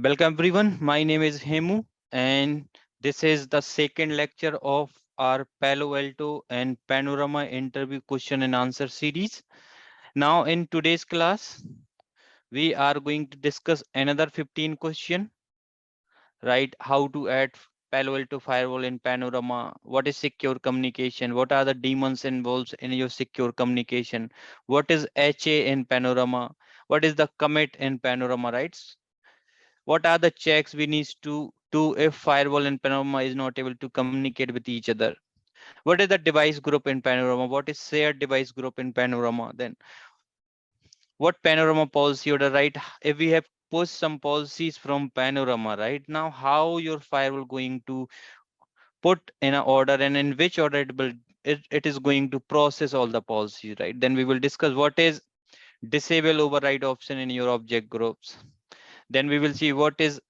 Welcome everyone. My name is Hemu and this is the second lecture of our Palo Alto and Panorama interview question and answer series. Now in today's class, we are going to discuss another 15 question, right? How to add Palo Alto firewall in Panorama, what is secure communication, what are the demons involved in your secure communication, what is HA in Panorama, what is the commit in Panorama, right? What are the checks we need to do if firewall and Panorama is not able to communicate with each other? What is the device group in Panorama? What is shared device group in Panorama? Then what Panorama policy order, right? If we have pushed some policies from Panorama, right? Now how your firewall going to put in an order and in which order it is going to process all the policies, right? Then we will discuss what is disable override option in your object groups. Then we will see what is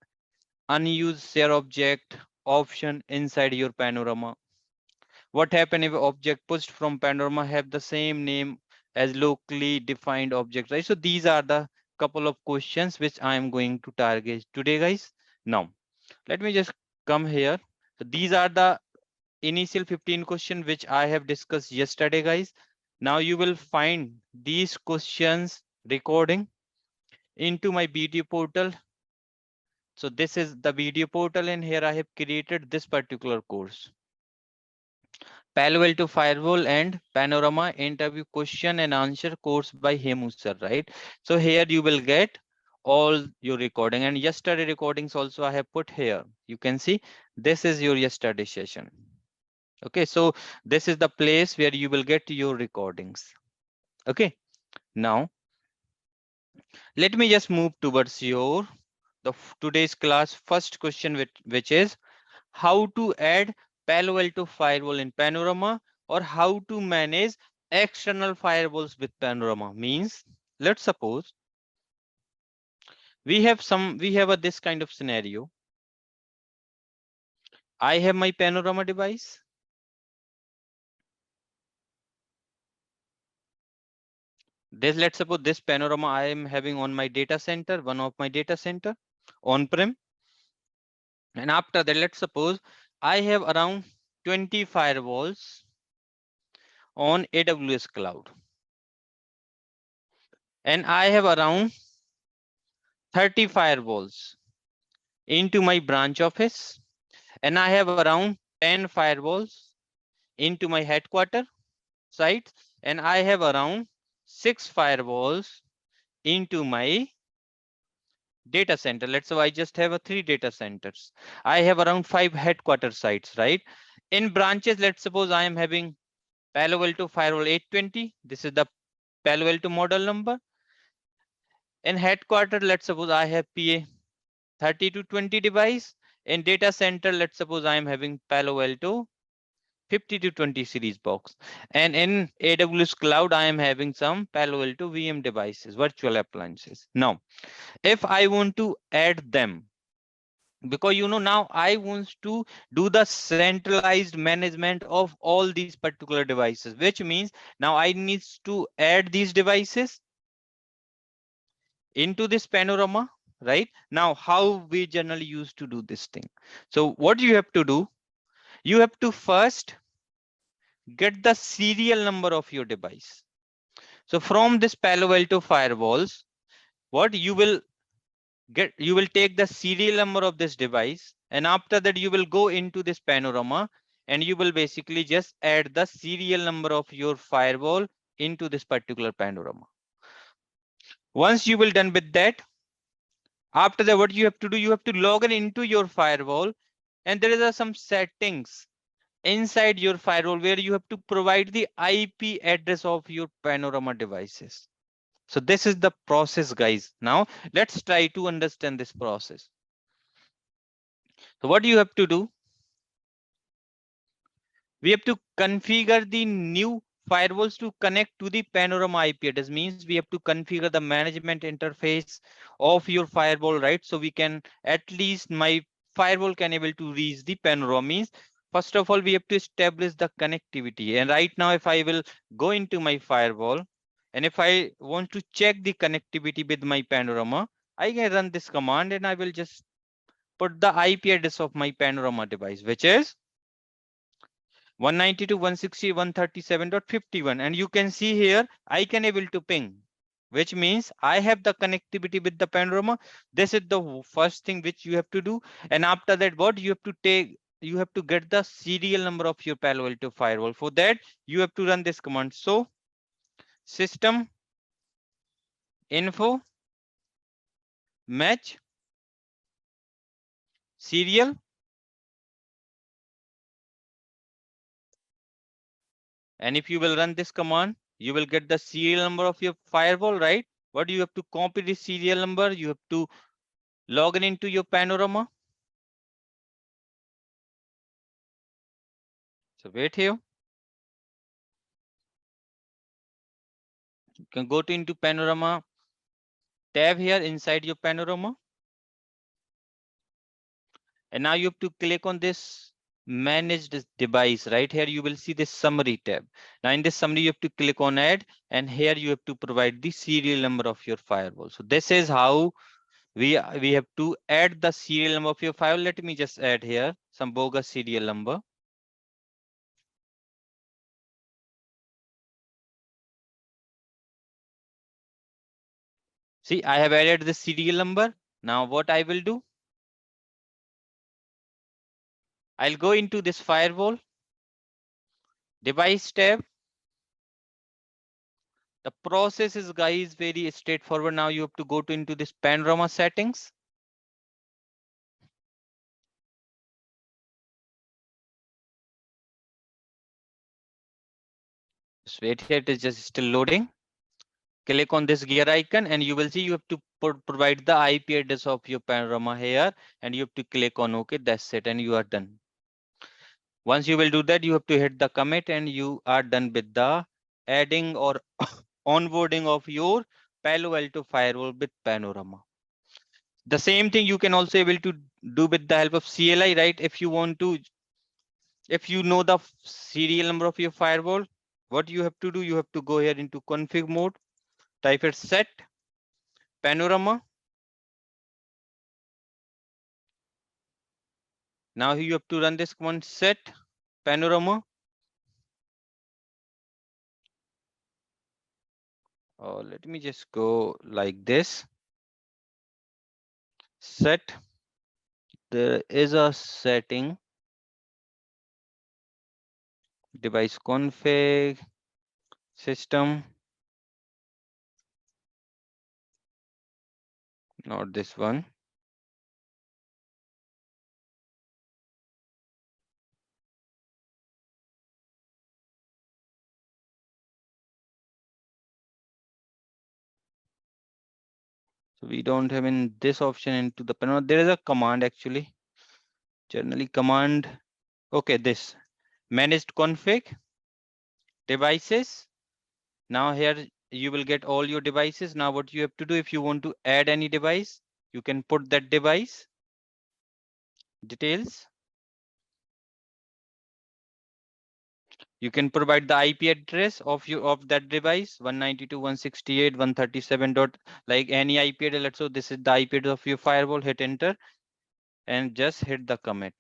unused share object option inside your Panorama. What happen if object pushed from Panorama have the same name as locally defined object, right? So these are the couple of questions which I am going to target today, guys. Now, let me just come here. So these are the initial 15 questions which I have discussed yesterday, guys. Now you will find these questions recording into my video portal. So this is the video portal and here I have created this particular course. Palo Alto Firewall and Panorama interview question and answer course by Hemu sir, right? So here you will get all your recording and yesterday recordings also I have put here. You can see this is your yesterday session. Okay, so this is the place where you will get your recordings. Okay, now let me just move towards your today's class first question which is how to add Palo Alto firewall in Panorama or how to manage external firewalls with Panorama. Means let's suppose we have this kind of scenario. I have my Panorama device. Let's suppose this Panorama I am having on my data center, one of my data center on-prem. And after that, let's suppose I have around 20 firewalls on AWS cloud. And I have around 30 firewalls into my branch office. And I have around 10 firewalls into my headquarter site. And I have around 6 firewalls into my data center. Let's say I just have 3 data centers. I have around 5 headquarter sites, right? In branches, let's suppose I am having Palo Alto Firewall 820. This is the Palo Alto model number. In headquarter, let's suppose I have PA 30 to 20 device. In data center, let's suppose I am having Palo Alto 50 to 20 series box. And in AWS cloud, I am having some Palo Alto VM devices, virtual appliances. Now, if I want to add them, because now I want to do the centralized management of all these particular devices, which means now I need to add these devices into this Panorama, right? Now, how we generally used to do this thing. So what you have to do, you have to first get the serial number of your device. So from this Palo Alto firewalls, what you will get, you will take the serial number of this device, and after that you will go into this Panorama and you will basically just add the serial number of your firewall into this particular Panorama. Once you will done with that, after that what you have to do, you have to log in into your firewall, and there is some settings inside your firewall where you have to provide the IP address of your Panorama devices. So this is the process, guys. Now let's try to understand this process. So what you have to do, we have to configure the new firewalls to connect to the Panorama IP address. Means we have to configure the management interface of your firewall, right? So we can, at least my firewall can able to reach the Panorama. Means first of all, we have to establish the connectivity. And right now, if I will go into my firewall, and if I want to check the connectivity with my Panorama, I can run this command and I will just put the IP address of my Panorama device, which is 192.168.137.51. And you can see here, I can able to ping, which means I have the connectivity with the Panorama. This is the first thing which you have to do. And after that, what you have to take, you have to get the serial number of your Palo Alto firewall. For that, you have to run this command. So system info match serial. And if you will run this command, you will get the serial number of your firewall, right? What you have to copy the serial number, you have to log in into your Panorama. So wait here. You can go to into Panorama tab here inside your Panorama. And now you have to click on this manage this device. Right here, you will see this summary tab. Now in this summary, you have to click on add, and here you have to provide the serial number of your firewall. So this is how we have to add the serial number of your firewall. Let me just add here some bogus serial number. See, I have added the serial number. Now what I will do, I'll go into this firewall device tab. The process is, guys, very straightforward. Now you have to go to into this Panorama settings. Just wait here, it is just still loading. Click on this gear icon and you will see you have to provide the IP address of your Panorama here, and you have to click on OK. That's it, and you are done. Once you will do that, you have to hit the commit and you are done with the adding or onboarding of your Palo Alto firewall with Panorama. The same thing you can also able to do with the help of CLI, right? If you want to, if you know the serial number of your firewall, what you have to do, you have to go here into config mode, type it set Panorama. Now you have to run this command set Panorama. Oh, let me just go like this. Set. There is a setting. Device config, system. Not this one. So we don't have in this option into the Panorama. There is a command actually. Generally command. Okay, this managed config devices. Now here you will get all your devices. Now what you have to do, if you want to add any device, you can put that device details. You can provide the IP address of that device 192.168.137. Like any IP address. Let's say this is the IP address of your firewall. Hit enter and just hit the commit.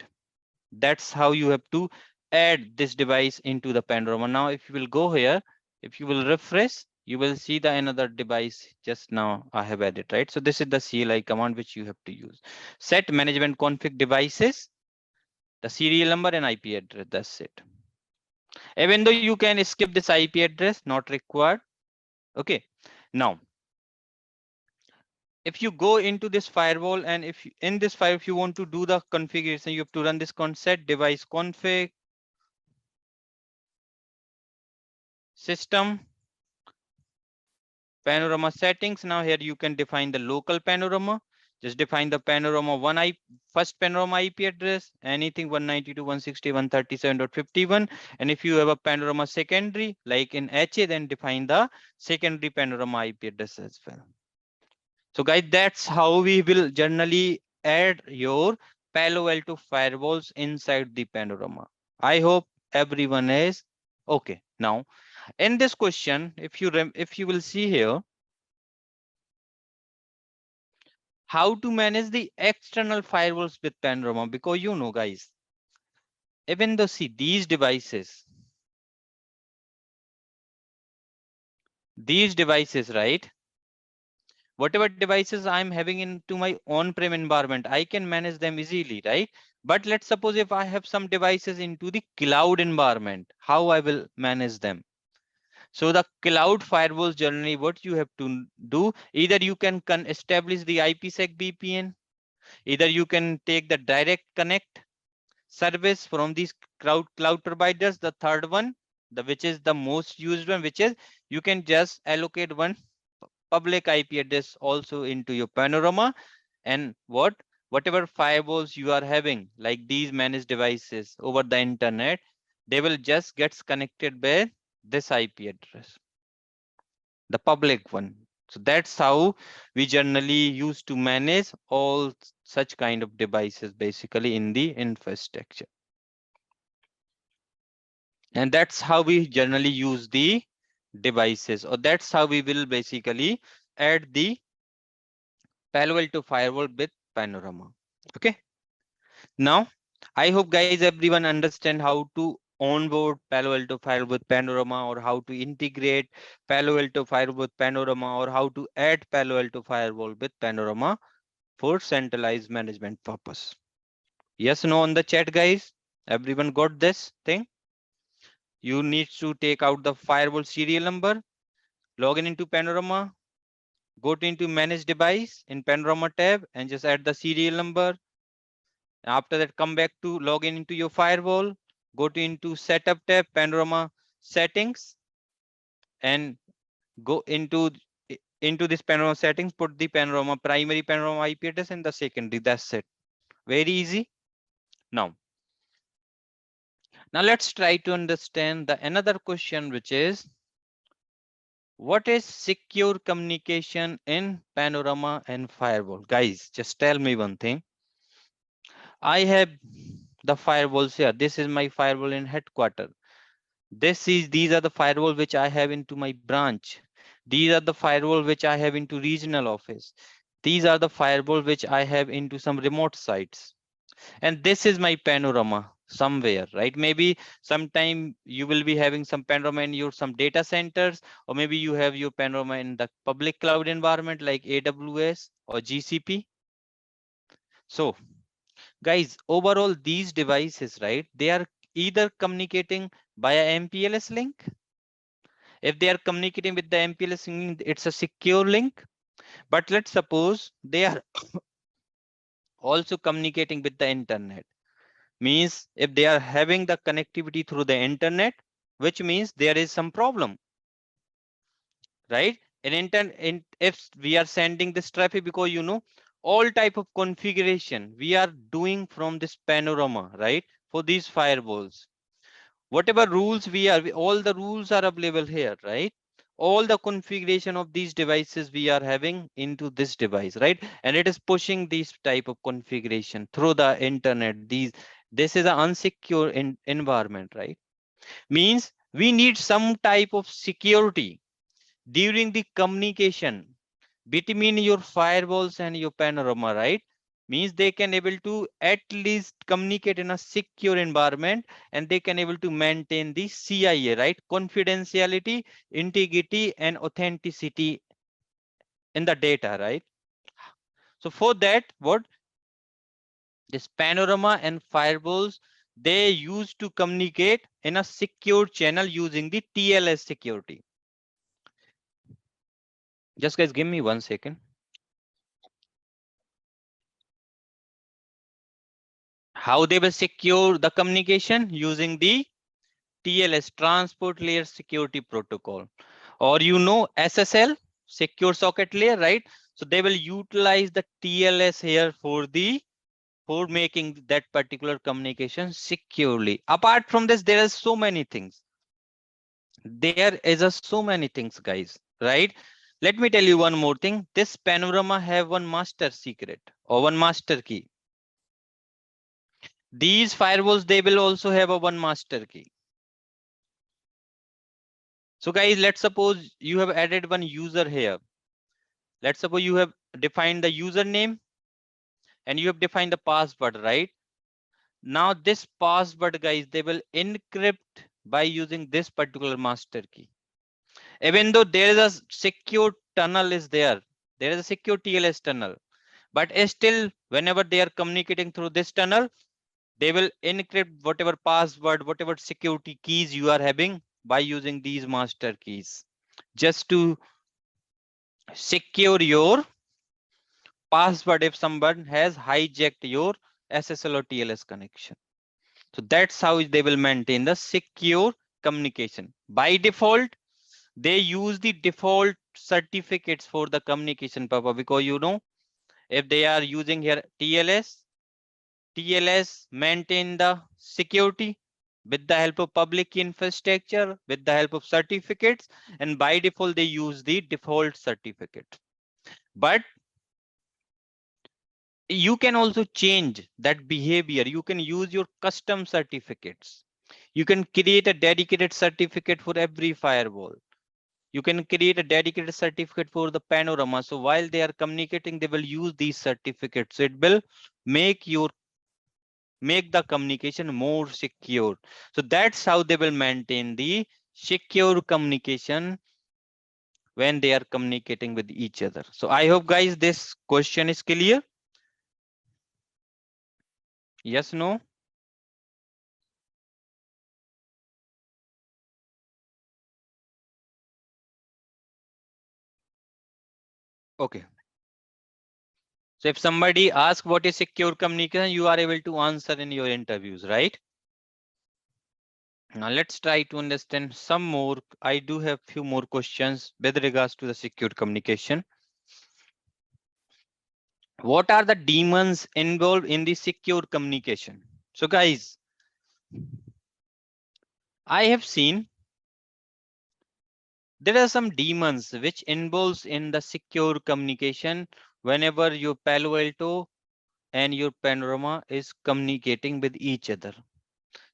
That's how you have to add this device into the Panorama. Now, if you will go here, if you will refresh, you will see the another device just now I have added, right? So this is the CLI command which you have to use. Set management config devices, the serial number and IP address. That's it. Even though you can skip this IP address, not required. Okay. Now, if you go into this firewall and if you, in this file, if you want to do the configuration, you have to run this set device config system Panorama settings. Now here you can define the local Panorama. Just define the Panorama first Panorama IP address, anything 192.160.137.51. And if you have a Panorama secondary, like in HA, then define the secondary Panorama IP address as well. So guys, that's how we will generally add your Palo Alto firewalls inside the Panorama. I hope everyone is okay. Now, in this question, if you will see here, how to manage the external firewalls with Panorama, because you know guys, even though see these devices, right? Whatever devices I'm having into my on-prem environment, I can manage them easily, right? But let's suppose if I have some devices into the cloud environment, how I will manage them? So the cloud firewalls generally what you have to do, either you can establish the IPsec VPN, either you can take the direct connect service from these cloud providers. The third one, the which is the most used one, which is you can just allocate one public IP address also into your Panorama, and whatever firewalls you are having, like these managed devices over the internet, they will just get connected by this IP address, the public one. So that's how we generally use to manage all such kind of devices basically in the infrastructure. And that's how we generally use the devices, or that's how we will basically add the Palo Alto Firewall with Panorama. Okay. Now, I hope guys everyone understand how to onboard Palo Alto Firewall with Panorama, or how to integrate Palo Alto Firewall with Panorama, or how to add Palo Alto Firewall with Panorama for centralized management purpose. Yes, no on the chat guys. Everyone got this thing? You need to take out the firewall serial number, log in into Panorama, go to into manage device in Panorama tab and just add the serial number. After that, come back to log in into your firewall, go to into setup tab, Panorama settings, and go into this Panorama settings, put the Panorama primary Panorama IP address and the secondary. That's it. Very easy. Now let's try to understand the another question, which is what is secure communication in Panorama and Firewall? Guys, just tell me one thing. I have the firewalls here. This is my firewall in headquarters. These are the firewall which I have into my branch. These are the firewall which I have into regional office. These are the firewall which I have into some remote sites. And this is my Panorama somewhere, right? Maybe sometime you will be having some Panorama in your some data centers, or maybe you have your Panorama in the public cloud environment like AWS or GCP. So guys, overall these devices, right, they are either communicating via MPLS link. If they are communicating with the MPLS link, it's a secure link. But let's suppose they are also communicating with the internet. Means if they are having the connectivity through the internet, which means there is some problem, right? If we are sending this traffic, because you know all type of configuration we are doing from this Panorama, right? For these firewalls, whatever rules all the rules are available here, right? All the configuration of these devices we are having into this device, right? And it is pushing this type of configuration through the internet. This is an unsecure environment, right? Means we need some type of security during the communication between your firewalls and your Panorama, right? Means they can able to at least communicate in a secure environment, and they can able to maintain the CIA, right? Confidentiality, integrity, and authenticity in the data, right? So for that, what this Panorama and firewalls, they used to communicate in a secure channel using the TLS security. Just guys, give me 1 second. How they will secure the communication using the TLS, Transport Layer Security Protocol, or you know SSL, Secure Socket Layer, right? So they will utilize the TLS here for making that particular communication securely. Apart from this, there are so many things. There is so many things, guys, right? Let me tell you one more thing. This Panorama have one master secret or one master key. These firewalls, they will also have a one master key. So guys, let's suppose you have added one user here. Let's suppose you have defined the username and you have defined the password, right? Now this password, guys, they will encrypt by using this particular master key. Even though there is a secure tunnel is there is a secure TLS tunnel, but still whenever they are communicating through this tunnel, they will encrypt whatever password, whatever security keys you are having by using these master keys, just to secure your password if someone has hijacked your SSL or TLS connection. So that's how they will maintain the secure communication. By default, they use the default certificates for the communication purpose, because if they are using here TLS maintain the security with the help of public key infrastructure, with the help of certificates, and by default they use the default certificate. But you can also change that behavior. You can use your custom certificates. You can create a dedicated certificate for every firewall. You can create a dedicated certificate for the Panorama. So while they are communicating, they will use these certificates. So it will make the communication more secure. So that's how they will maintain the secure communication when they are communicating with each other. So I hope, guys, this question is clear. Yes, no? Okay. So if somebody asks what is secure communication, you are able to answer in your interviews, right? Now let's try to understand some more. I do have few more questions with regards to the secure communication. What are the daemons involved in the secure communication? So guys, I have seen there are some daemons which involves in the secure communication whenever your Palo Alto and your Panorama is communicating with each other.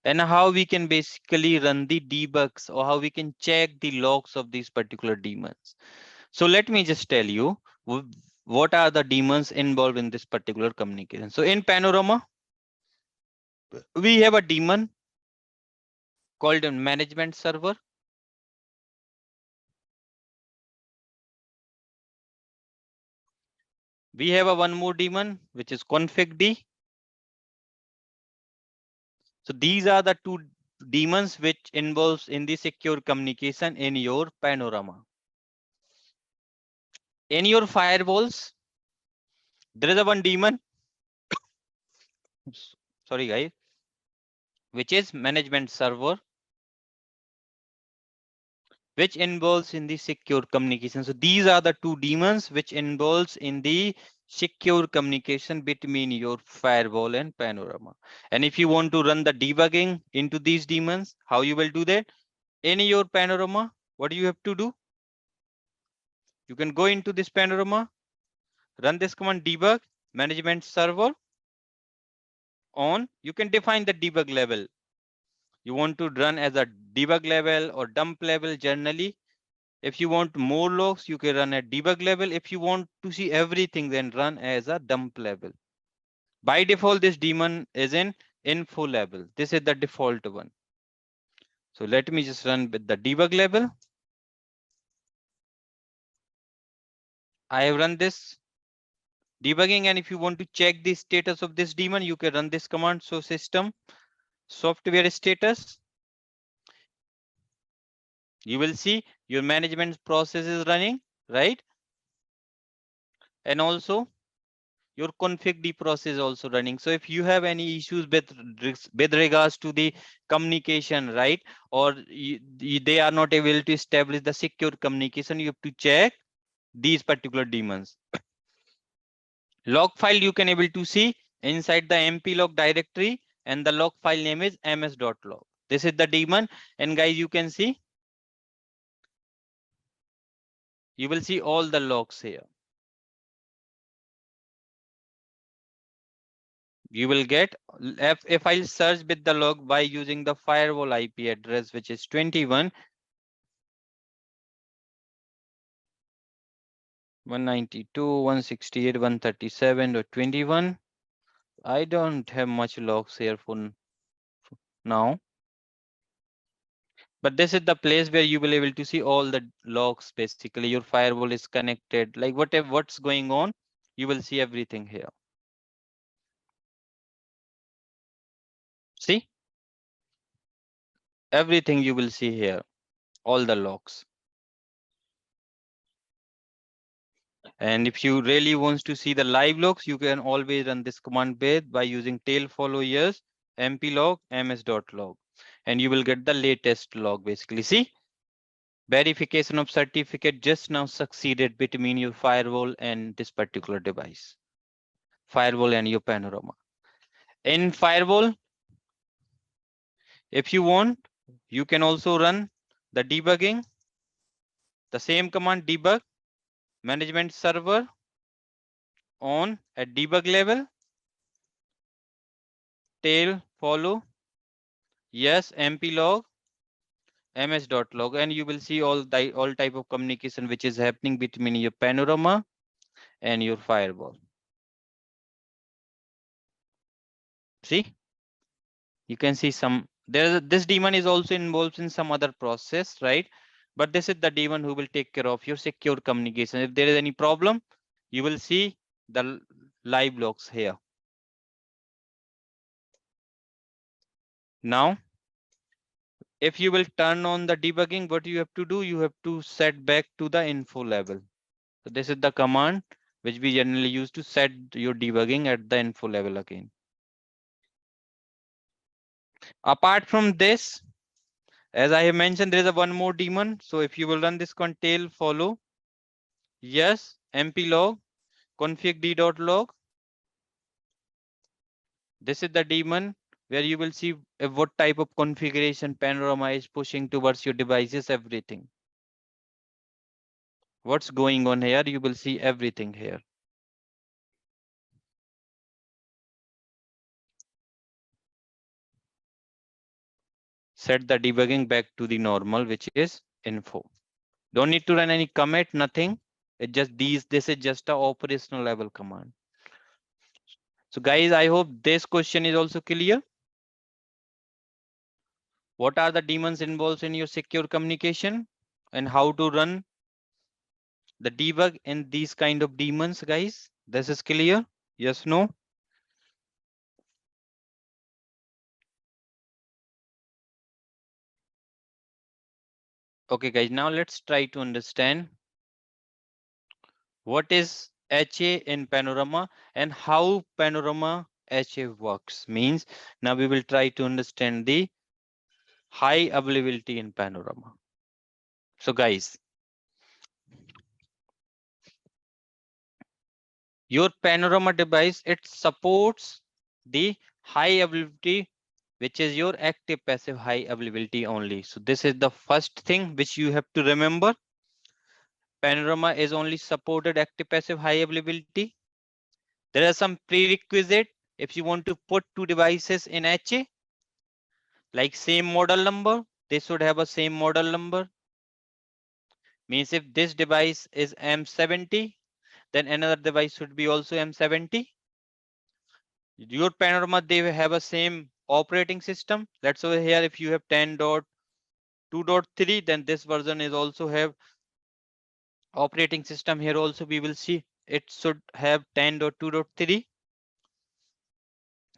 And how we can basically run the debugs, or how we can check the logs of these particular daemons. So let me just tell you what are the daemons involved in this particular communication. So in Panorama, we have a daemon called a management server. We have a one more daemon, which is config-d. So these are the two daemons which involves in the secure communication in your Panorama. In your firewalls, there is a one daemon, sorry guys, which is management server, which involves in the secure communication. So these are the two daemons which involves in the secure communication between your firewall and Panorama. And if you want to run the debugging into these daemons, how you will do that? In your Panorama, what do you have to do? You can go into this Panorama, run this command debug management server on. You can define the debug level. You want to run as a debug level or dump level generally. If you want more logs, you can run at debug level. If you want to see everything, then run as a dump level. By default, this daemon is in info level. This is the default one. So let me just run with the debug level. I have run this debugging, and if you want to check the status of this daemon, you can run this command. So system software status. You will see your management process is running, right? And also your config-d process also running. So if you have any issues with regards to the communication, right, or they are not able to establish the secure communication, you have to check these particular daemons. Log file you can able to see inside the mplog directory, and the log file name is ms.log. This is the daemon, and guys, you can see, you will see all the logs here. You will get, if I search with the log by using the firewall IP address, which is 21, 192, 168, 137.21. I don't have much logs here for now. But this is the place where you will able to see all the logs. Basically, your firewall is connected. Like whatever what's going on, you will see everything here. See, everything you will see here, all the logs. And if you really wants to see the live logs, you can always run this command by using tail follow yes mplog ms.log, and you will get the latest log. Basically, see, verification of certificate just now succeeded between your firewall and this particular device, firewall and your Panorama. In firewall, if you want, you can also run the debugging, the same command debug management server on at debug level, tail follow yes mplog ms.log, and you will see all type of communication which is happening between your Panorama and your firewall. See, you can see some this daemon is also involved in some other process, right? But this is the daemon who will take care of your secure communication. If there is any problem, you will see the live logs here. Now, if you will turn on the debugging, what you have to do, you have to set back to the info level. So this is the command which we generally use to set your debugging at the info level again. Apart from this, as I have mentioned, there is a one more daemon. So if you will run this tail follow yes mplog config d.log, this is the daemon where you will see what type of configuration Panorama is pushing towards your devices, everything. What's going on here, you will see everything here. Set the debugging back to the normal, which is info. Don't need to run any commit, nothing. It just this is just a operational level command. So guys, I hope this question is also clear. What are the daemons involved in your secure communication and how to run the debug in these kind of daemons, guys? This is clear? Yes, no? Okay, guys, now let's try to understand what is HA in Panorama and how Panorama HA works. Means now we will try to understand the high availability in Panorama. So guys, your Panorama device, it supports the high availability, which is your active passive high availability only. So this is the first thing which you have to remember. Panorama is only supported active passive high availability. There are some prerequisite if you want to put two devices in HA, like same model number, they should have a same model number. Means if this device is M70, then another device should be also M70. Your Panorama, they have a same operating system. Let's say here if you have 10.2.3, then this version is also have operating system. Here also we will see it should have 10.2.3.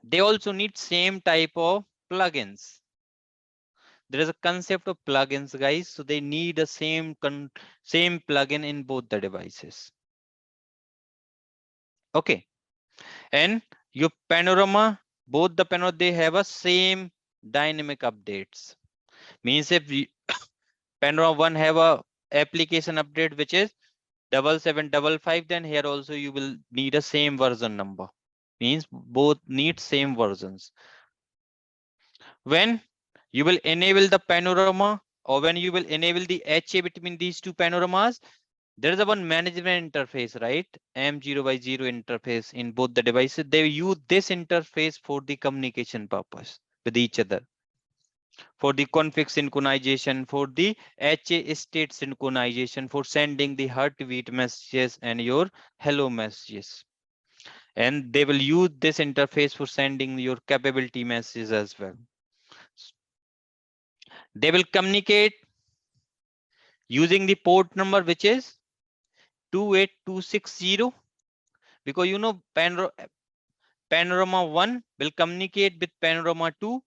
They also need same type of plugins. There is a concept of plugins, guys. So they need a same plugin in both the devices. Okay, and your Panorama, both the Panorama, they have a same dynamic updates. Means if Panorama 1 have a application update which is 7755, then here also you will need a same version number. Means both need same versions. When you will enable the Panorama or when you will enable the HA between these two panoramas, there is a one management interface, right? M0x0 interface in both the devices. They use this interface for the communication purpose with each other. for the config synchronization, for the HA state synchronization, for sending the heartbeat messages and your hello messages. And they will use this interface for sending your capability messages as well. They will communicate using the port number, which is 28260, because you know Panorama 1 will communicate with Panorama 2,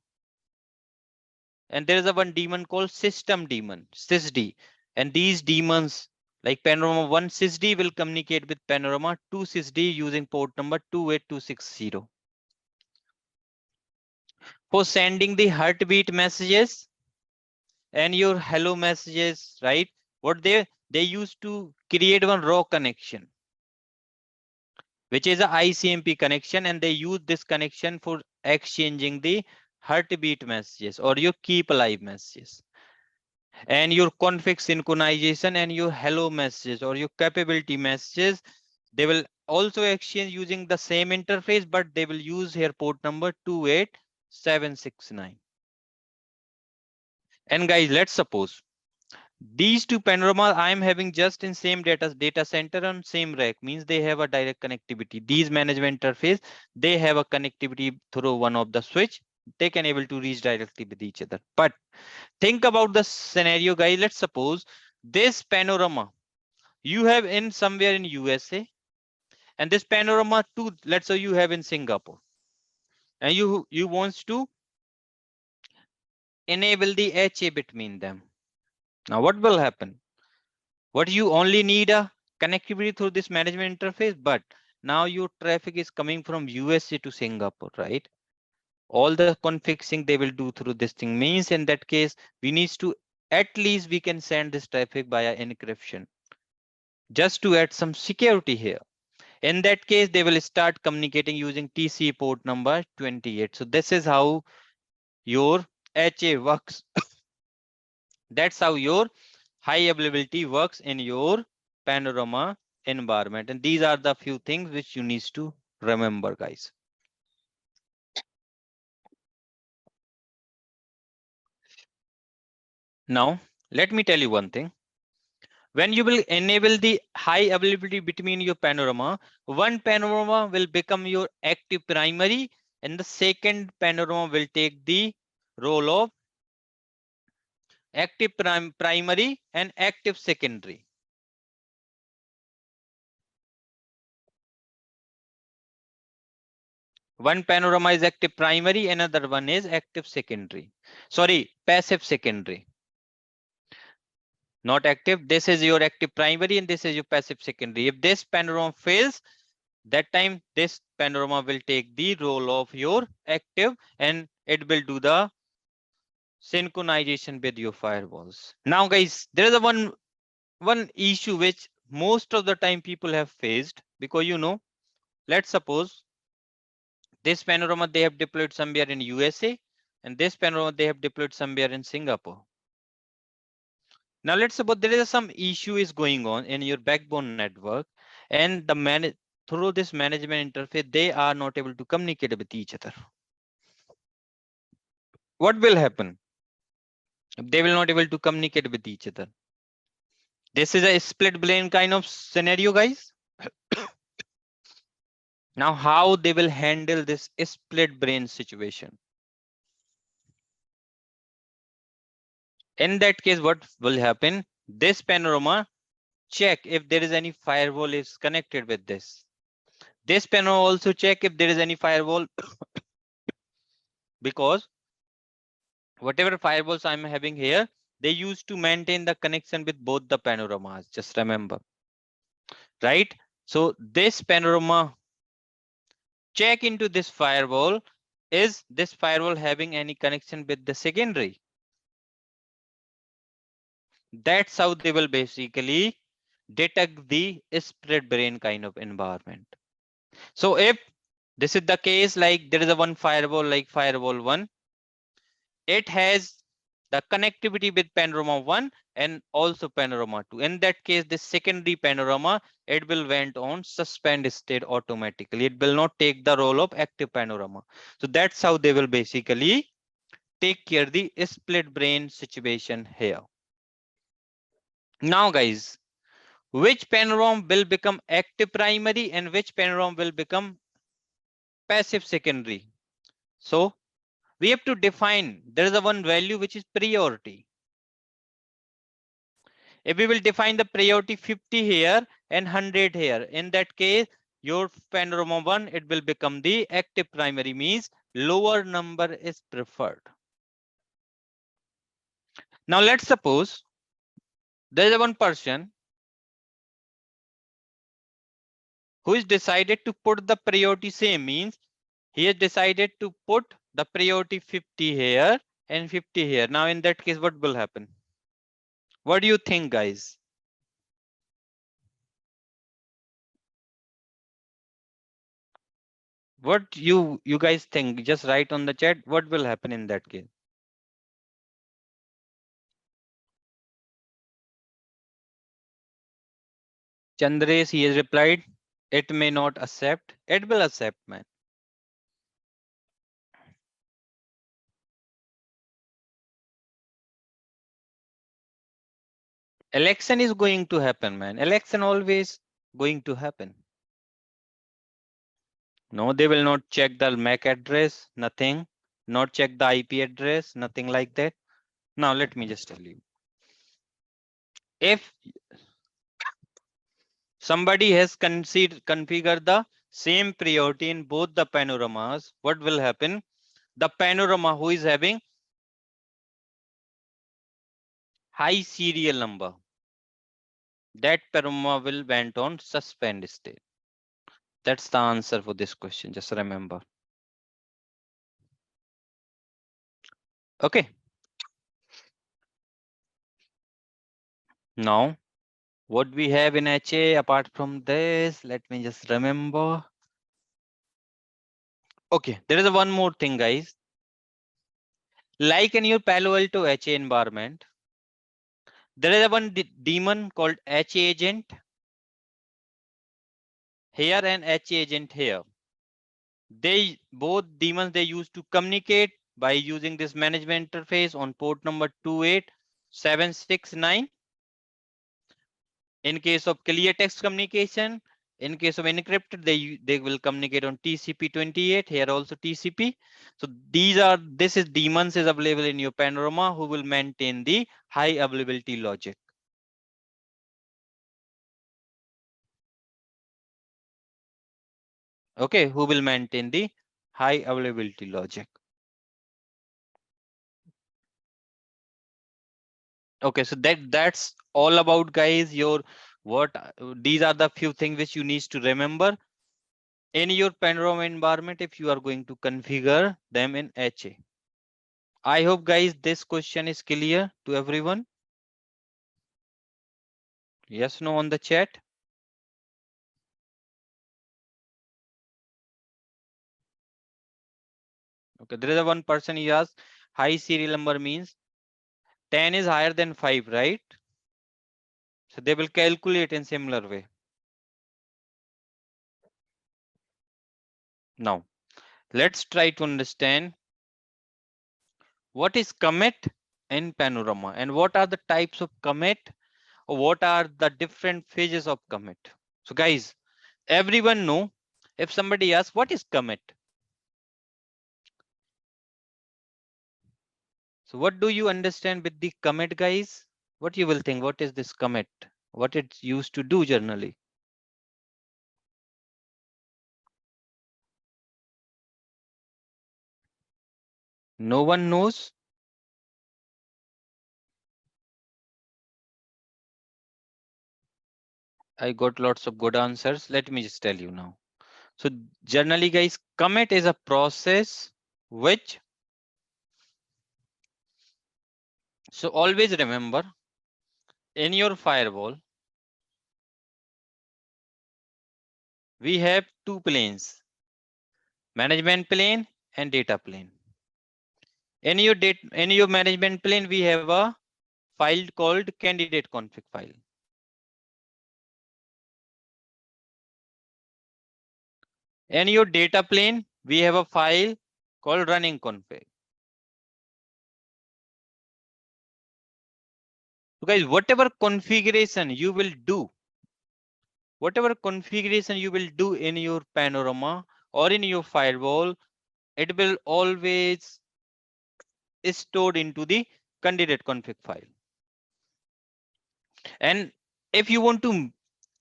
and there is a one daemon called system daemon, sysd, and these daemons like Panorama 1 sysd will communicate with Panorama 2 sysd using port number 28260 for sending the heartbeat messages and your hello messages, right? What they used to create one raw connection, which is a ICMP connection, and they use this connection for exchanging the heartbeat messages or your keep alive messages and your config synchronization and your hello messages or your capability messages. They will also exchange using the same interface, but they will use here port number 28769. And guys, let's suppose these two Panorama I am having just in same data center on same rack, means they have a direct connectivity. These management interface, they have a connectivity through one of the switch. They can able to reach directly with each other. But think about the scenario, guys. Let's suppose this Panorama you have in somewhere in USA, and this Panorama 2, let's say you have in Singapore, and you wants to enable the HA between them. Now what will happen? What you only need a connectivity through this management interface, but now your traffic is coming from USA to Singapore, right? All the config they will do through this thing, means in that case we need to at least we can send this traffic via encryption just to add some security here. In that case, they will start communicating using TCP port number 28. So this is how your HA works. That's how your high availability works in your Panorama environment. And these are the few things which you need to remember, guys. Now, let me tell you one thing. When you will enable the high availability between your Panorama, one Panorama will become your active primary, and the second Panorama will take the role of active primary and active secondary. One Panorama is active primary, another one is active secondary. Sorry, passive secondary. Not active. This is your active primary and this is your passive secondary. If this Panorama fails, that time this Panorama will take the role of your active and it will do the synchronization with your firewalls. Now, guys, there is a one issue which most of the time people have faced, because you know, let's suppose this Panorama they have deployed somewhere in USA and this Panorama they have deployed somewhere in Singapore. Now let's suppose there is some issue is going on in your backbone network, and the through this management interface they are not able to communicate with each other. What will happen? They will not able to communicate with each other. This is a split brain kind of scenario, guys. Now how they will handle this split brain situation? In that case, what will happen? This Panorama check if there is any firewall is connected with this. This Panorama also check if there is any firewall because whatever firewalls I'm having here, they used to maintain the connection with both the Panoramas. Just remember, right? So this Panorama check into this firewall. Is this firewall having any connection with the secondary? That's how they will basically detect the split brain kind of environment. So if this is the case, like there is a one firewall like firewall 1, it has the connectivity with Panorama 1 and also Panorama 2. In that case, this secondary Panorama, it will went on suspend state automatically. It will not take the role of active Panorama. So that's how they will basically take care the split brain situation here. Now guys, which panorama will become active primary and which panorama will become passive secondary? So we have to define, there is a one value which is priority. If we will define the priority 50 here and 100 here, in that case, your panorama 1, it will become the active primary, means lower number is preferred. Now let's suppose there is a one person who is decided to put the priority same, means he has decided to put the priority 50 here and 50 here. Now in that case, what will happen? What do you think, guys? What you guys think? Just write on the chat. What will happen in that case? Chandresh, he has replied, it may not accept. It will accept, man. Election is going to happen, man. Election always going to happen. No, they will not check the MAC address, nothing. Not check the IP address, nothing like that. Now let me just tell you. If somebody has configured the same priority in both the panoramas, what will happen? The panorama who is having high serial number, that panorama will went on suspend state. That's the answer for this question. Just remember. Okay. Now, what we have in HA apart from this, let me just remember. Okay, there is a one more thing, guys. Like in your Palo Alto HA environment, there is a one daemon called HA agent here and HA agent here. They both daemons they use to communicate by using this management interface on port number 28769. In case of clear text communication, in case of encrypted, they will communicate on TCP 28. Here also TCP. So this is daemons is available in your Panorama who will maintain the high availability logic. Okay, who will maintain the high availability logic. Okay, so that's all about, guys, your these are the few things which you need to remember in your Panorama environment if you are going to configure them in HA. I hope, guys, this question is clear to everyone. Yes, no on the chat. Okay, there is a one person he asked, high serial number means 10 is higher than 5, right? So they will calculate in similar way. Now, let's try to understand what is commit in Panorama and what are the types of commit or what are the different phases of commit. So guys, everyone know if somebody asks what is commit. So what do you understand with the commit, guys? What you will think, what is this commit? What it's used to do generally? No one knows. I got lots of good answers. Let me just tell you now. So generally, guys, commit is a process which, so always remember in your firewall, we have two planes, management plane and data plane. In your management plane, we have a file called candidate config file. In your data plane, we have a file called running config. So guys, whatever configuration you will do, in your Panorama or in your firewall, it will always is stored into the candidate config file. And if you want to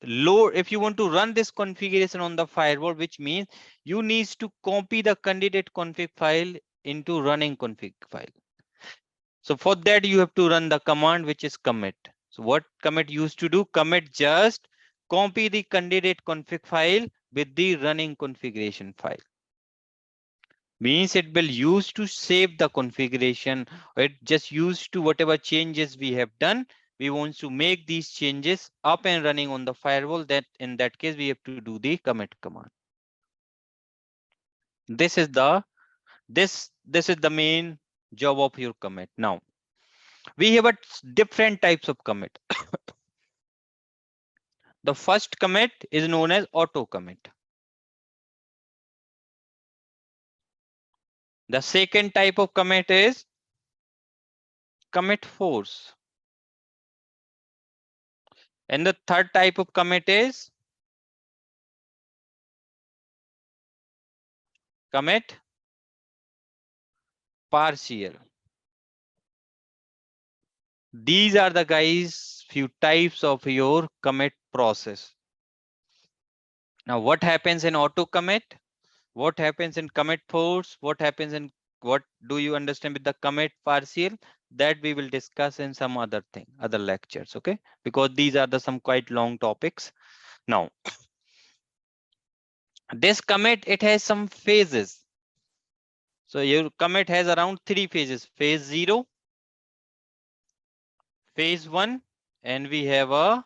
run this configuration on the firewall, which means you need to copy the candidate config file into running config file. So for that, you have to run the command, which is commit. So what commit used to do? Commit just copy the candidate config file with the running configuration file. Means it will use to save the configuration. It just used to whatever changes we have done. We want to make these changes up and running on the firewall. That in that case, we have to do the commit command. This is the main job of your commit. Now we have a different types of commit. The first commit is known as auto commit. The second type of commit is commit force. And the third type of commit is commit partial. These are the guys few types of your commit process. Now what happens in auto commit? What happens in commit force? What happens in what do you understand with the commit partial? That we will discuss in some other lectures, okay? Because these are the some quite long topics. Now this commit, it has some phases. So your commit has around 3 phases: phase 0, phase 1, and we have a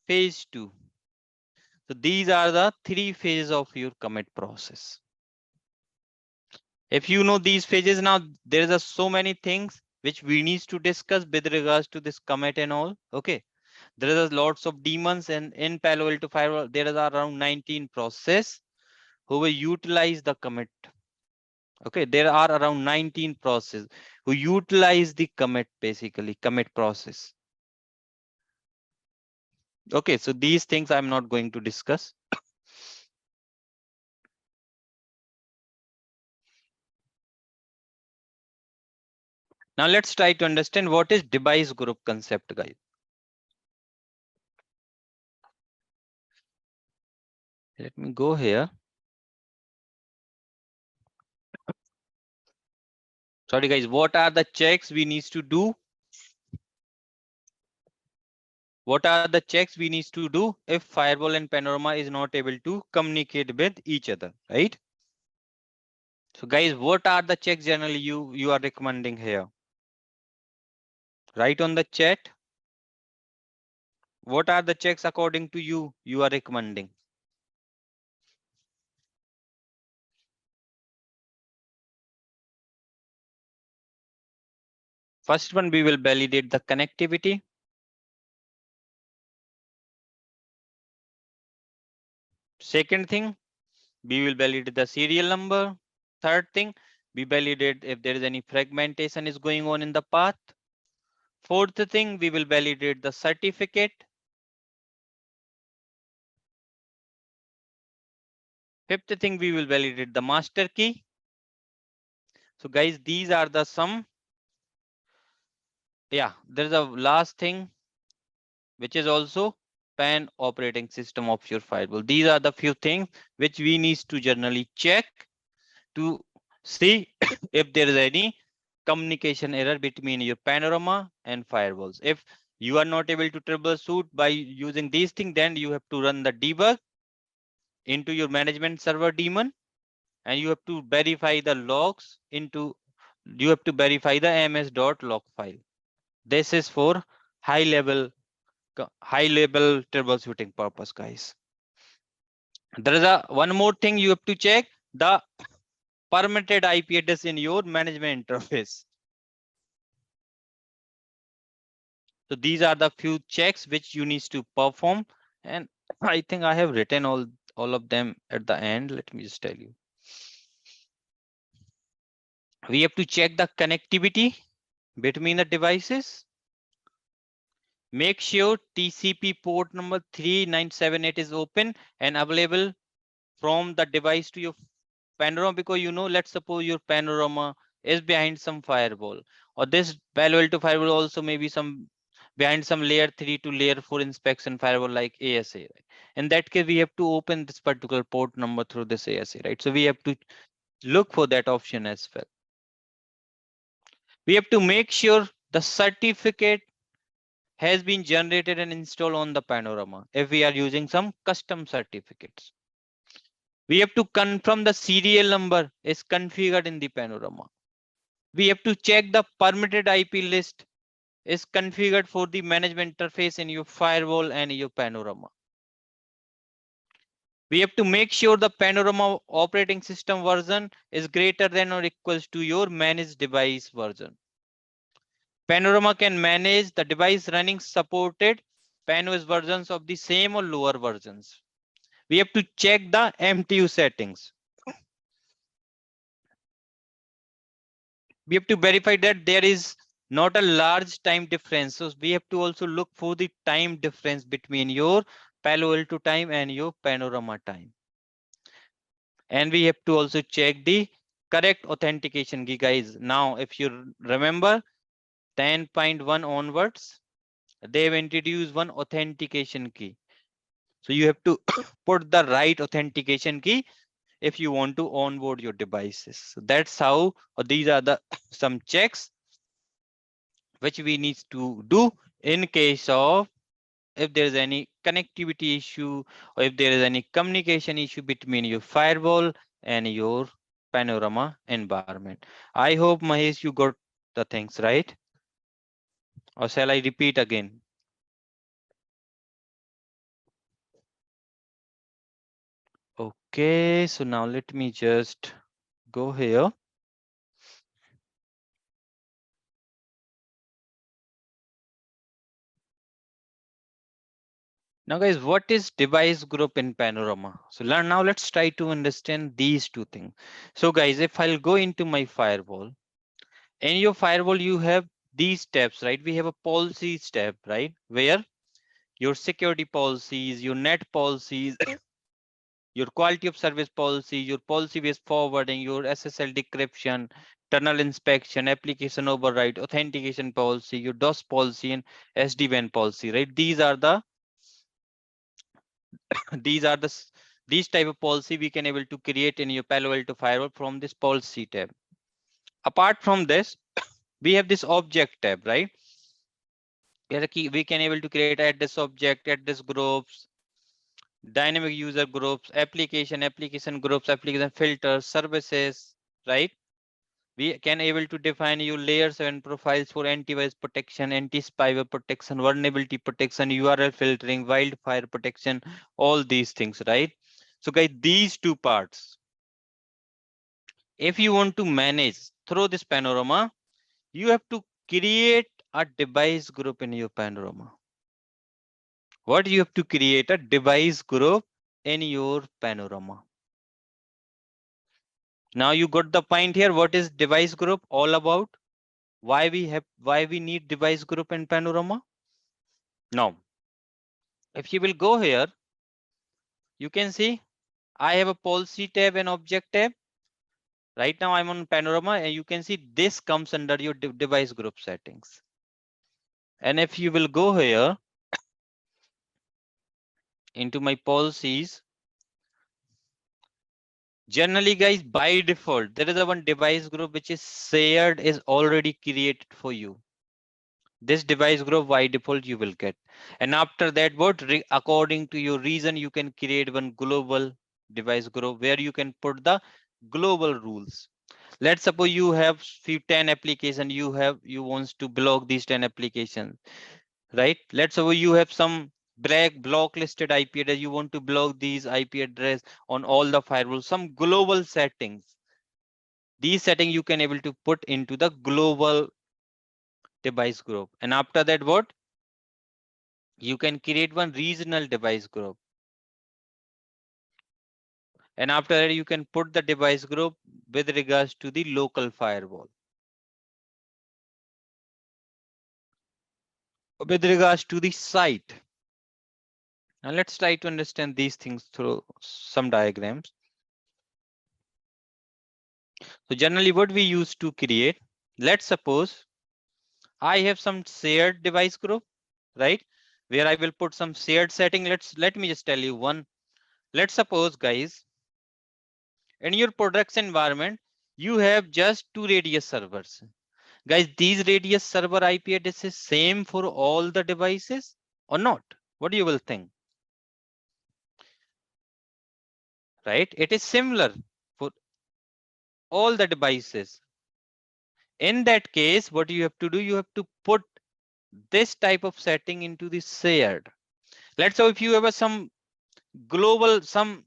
phase 2. So these are the 3 phases of your commit process. If you know these phases, now there are so many things which we need to discuss with regards to this commit and all. Okay, there are lots of daemons, and in Palo Alto Firewall there are around 19 processes who will utilize the commit. Okay, there are around 19 processes who utilize the commit, basically commit process. Okay, so these things I'm not going to discuss. Now let's try to understand what is device group concept, guys. Let me go here. Sorry guys, what are the checks we need to do? What are the checks we need to do if Firewall and Panorama is not able to communicate with each other, right? So guys, what are the checks generally you are recommending here? Write on the chat. What are the checks according to you are recommending? First one, we will validate the connectivity. Second thing, we will validate the serial number. Third thing, we validate if there is any fragmentation is going on in the path. Fourth thing, we will validate the certificate. Fifth thing, we will validate the master key. So guys, these are the some. Yeah, there's a last thing, which is also PAN operating system of your firewall. These are the few things which we need to generally check to see if there is any communication error between your Panorama and firewalls. If you are not able to troubleshoot by using these things, then you have to run the debug into your management server daemon, and you have to verify the logs into, you have to verify the ms.log file. This is for high level troubleshooting purpose, guys. There is a one more thing you have to check: the permitted IP address in your management interface. So these are the few checks which you need to perform, and I think I have written all of them at the end. Let me just tell you. We have to check the connectivity between the devices. Make sure TCP port number 3978 is open and available from the device to your Panorama, because let's suppose your Panorama is behind some firewall, or this Palo Alto firewall also maybe some behind some layer 3 to layer 4 inspection firewall like ASA. Right? In that case, we have to open this particular port number through this ASA, right? So we have to look for that option as well. We have to make sure the certificate has been generated and installed on the Panorama if we are using some custom certificates. We have to confirm the serial number is configured in the Panorama. We have to check the permitted IP list is configured for the management interface in your firewall and your Panorama. We have to make sure the Panorama operating system version is greater than or equals to your managed device version. Panorama can manage the device running supported PAN-OS versions of the same or lower versions. We have to check the MTU settings. We have to verify that there is not a large time difference. So we have to also look for the time difference between your Palo Alto time and your Panorama time. And we have to also check the correct authentication key, guys. Now, if you remember 10.1 onwards, they've introduced one authentication key. So you have to put the right authentication key if you want to onboard your devices. So that's how, or these are the some checks which we need to do in case of if there is any connectivity issue or if there is any communication issue between your firewall and your Panorama environment. I hope Mahesh you got the things right, or shall I repeat again? Okay, so now let me just go here. Now guys, what is device group in Panorama? So now let's try to understand these two things. So guys, if I'll go into my firewall, in your firewall, you have these tabs, right? We have a policies tab, right? Where your security policies, your net policies, your quality of service policy, your policy based forwarding, your SSL decryption, tunnel inspection, application override, authentication policy, your DOS policy, and SD-WAN policy, right? These are the these type of policy we can able to create in your Palo Alto firewall from this policy tab. Apart from this, we have this object tab, right? We can able to create address object, address groups, dynamic user groups, application groups, application filters, services, right? We can able to define your layers and profiles for antivirus protection, anti-spyware protection, vulnerability protection, URL filtering, wildfire protection, all these things, right? So guys, these two parts, if you want to manage through this Panorama, you have to create a device group in your Panorama. What you have to create a device group in your Panorama. Now you got the point here. What is device group all about? Why we need device group in Panorama? Now, if you will go here, you can see I have a policy tab and object tab. Right now I'm on Panorama and you can see this comes under your device group settings. And if you will go here into my policies, generally guys, by default, there is a one device group which is shared is already created for you. This device group by default you will get. And after that, what according to your reason, you can create one global device group where you can put the global rules. Let's suppose you have few 10 applications, you wants to block these 10 applications, right? Let's suppose you have some block listed IP address, you want to block these IP address on all the firewalls, some global settings. These settings you can able to put into the global device group. And after that, what? You can create one regional device group. And after that, you can put the device group with regards to the local firewall. with regards to the site. Now let's try to understand these things through some diagrams. So generally what we use to create, let's suppose I have some shared device group, right? Where I will put some shared setting. Let me just tell you one. Let's suppose, guys, in your production environment, you have just 2 radius servers. Guys, these radius server IP address is same for all the devices or not? What do you will think? Right? It is similar for all the devices. In that case, what you have to do, you have to put this type of setting into the shared. Let's say if you have some global, some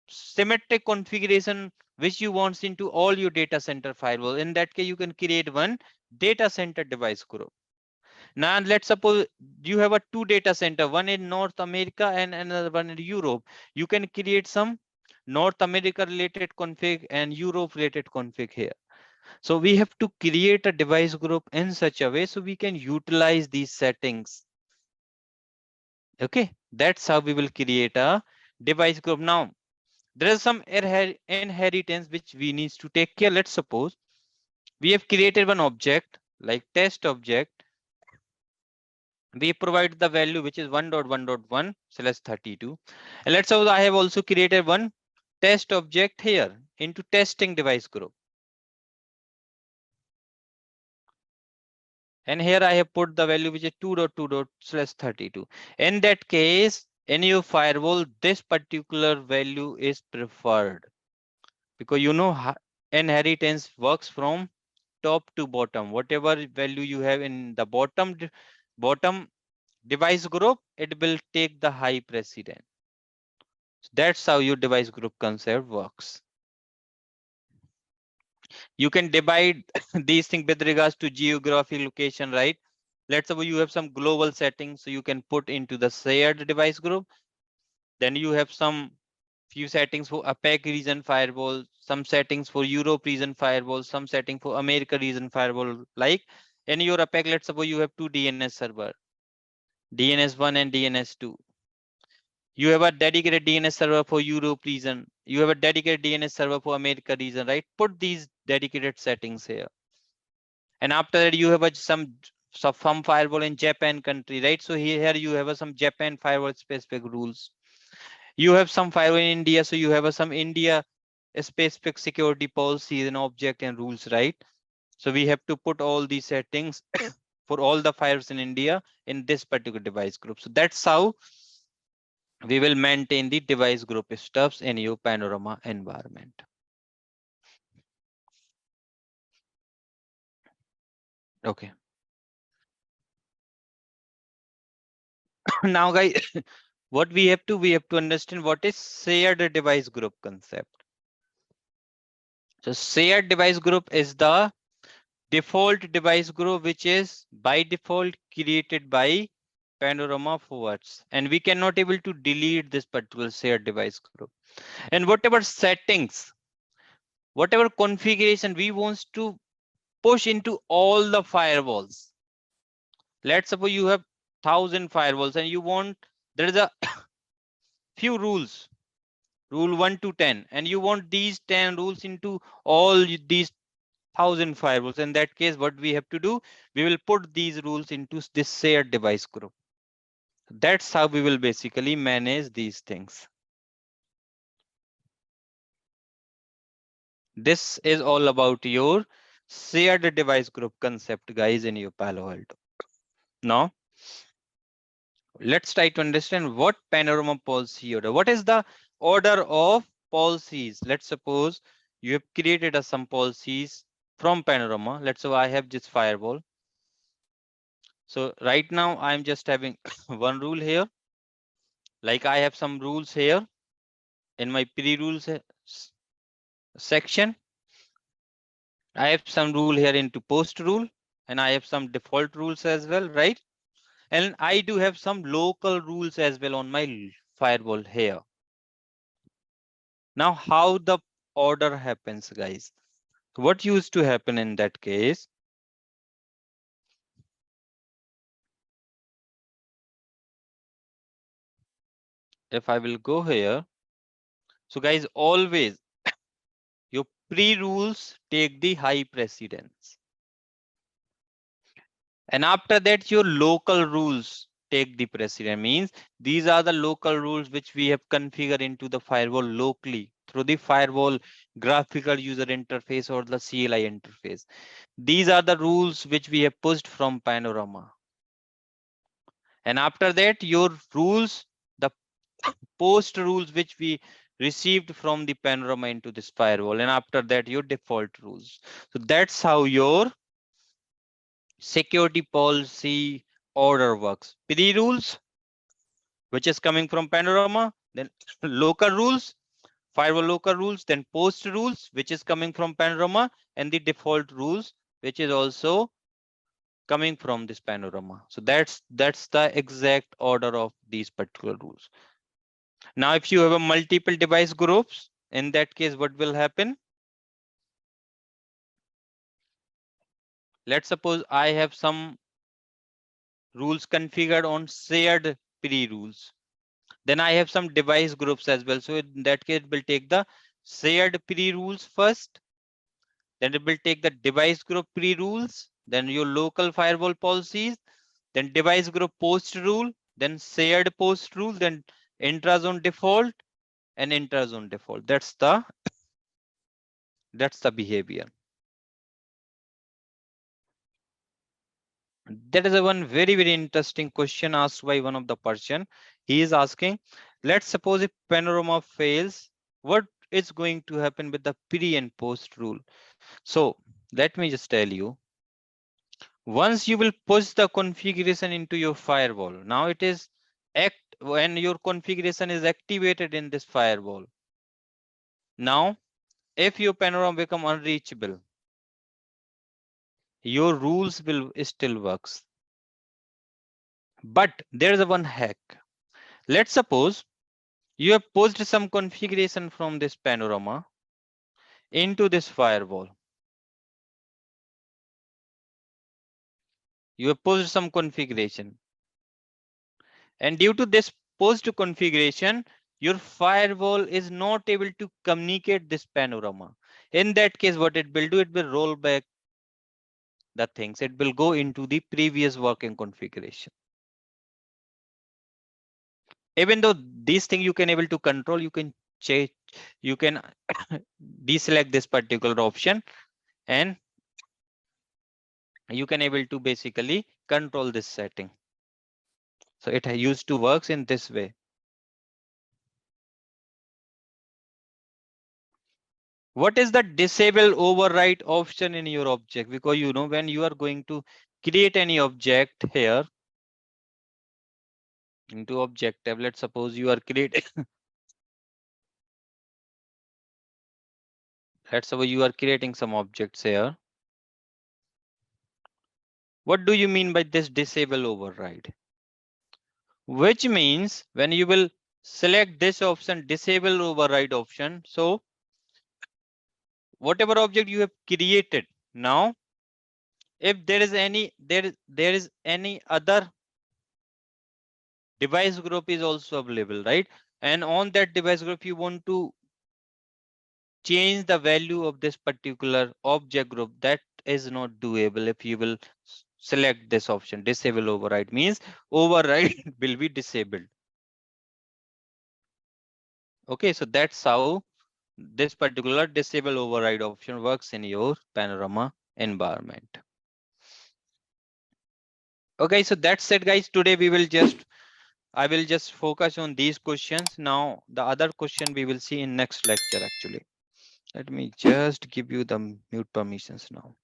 symmetric configuration which you want into all your data center firewall. In that case, you can create one data center device group. Now, let's suppose you have a 2 data center, one in North America and another one in Europe. You can create some North America related config and Europe related config here. So we have to create a device group in such a way so we can utilize these settings. Okay, that's how we will create a device group. Now, there is some inheritance which we need to take care. Let's suppose we have created one object like test object. We provide the value which is 1.1.1/32. And let's suppose I have also created one test object here into testing device group. And here I have put the value which is 2.2./32. In that case, in your firewall, this particular value is preferred because you know inheritance works from top to bottom. Whatever value you have in the bottom device group, it will take the high precedence. That's how your device group concept works. You can divide these things with regards to geographic location, right? Let's suppose you have some global settings, so you can put into the shared device group. Then you have some few settings for APAC region firewall, some settings for Europe region firewall, some setting for America region firewall. Like in your APAC, let's suppose you have 2 DNS server, DNS1 and DNS2. You have a dedicated DNS server for Europe region. You have a dedicated DNS server for America region, right? Put these dedicated settings here. And after that, you have some firewall in Japan country, right? So here you have some Japan firewall specific rules. You have some firewall in India, so you have some India specific security policies and object and rules, right? So we have to put all these settings for all the firewalls in India in this particular device group. So that's how we will maintain the device group stuffs in your Panorama environment. Okay. Now, guys, what we have to understand what is shared device group concept. So shared device group is the default device group which is by default created by Panorama forwards, and we cannot able to delete this particular shared device group. And whatever settings, whatever configuration we want to push into all the firewalls. Let's suppose you have 1,000 firewalls and you want, there is a few rules, rule 1 to 10, and you want these 10 rules into all these 1,000 firewalls. In that case, what we have to do, we will put these rules into this shared device group. That's how we will basically manage these things. This is all about your shared device group concept, guys, in your Palo Alto. Now, let's try to understand what Panorama policy order. What is the order of policies? Let's suppose you have created some policies from Panorama. Let's say I have this firewall. So right now I'm just having one rule here. Like I have some rules here in my pre-rules section. I have some rule here into post rule, and I have some default rules as well, right? And I do have some local rules as well on my firewall here. Now, how the order happens, guys? What used to happen in that case? if I will go here, so guys, always your pre-rules take the high precedence. And after that, your local rules take the precedence. Means these are the local rules which we have configured into the firewall locally through the firewall graphical user interface or the CLI interface. These are the rules which we have pushed from Panorama. And after that, your rules, the post rules which we received from the Panorama into this firewall. And after that, your default rules. So that's how your security policy order works. Pre rules, which is coming from Panorama, then local rules, firewall local rules, then post rules, which is coming from Panorama, and the default rules, which is also coming from this Panorama. So that's the exact order of these particular rules. Now, if you have a multiple device groups, in that case, what will happen? Let's suppose I have some rules configured on shared pre-rules. Then I have some device groups as well. So in that case, we'll take the shared pre-rules first. Then it will take the device group pre-rules, then your local firewall policies, then device group post rule, then shared post rule, then intrazone default and intrazone default. That's the behavior. That is a one very, very interesting question asked by one of the person. He is asking, let's suppose if Panorama fails, what is going to happen with the pre and post rule? So let me just tell you, once you will push the configuration into your firewall, now it is when your configuration is activated in this firewall. Now, if your Panorama become unreachable, your rules will still works. But there is a one hack. Let's suppose you have pushed some configuration from this Panorama into this firewall. You have pushed some configuration. And due to this post configuration, your firewall is not able to communicate this Panorama. In that case, what it will do, it will roll back the things. It will go into the previous working configuration. Even though these things you can able to control, you can change, you can deselect this particular option and you can able to basically control this setting. So it used to works in this way. What is the disable override option in your object? Because you know, when you are going to create any object here into object tab, let's suppose you are creating let's suppose you are creating some objects here. What do you mean by this disable override? Which means when you will select this option, disable override option, so whatever object you have created, now if there is any other device group is also available, right? And on that device group, you want to change the value of this particular object group, that is not doable if you will select this option. Disable override means override will be disabled. Okay, so that's how this particular disable override option works in your Panorama environment. Okay, so that's it, guys. Today I will just focus on these questions. Now, the other question we will see in next lecture, actually. Let me just give you the mute permissions now.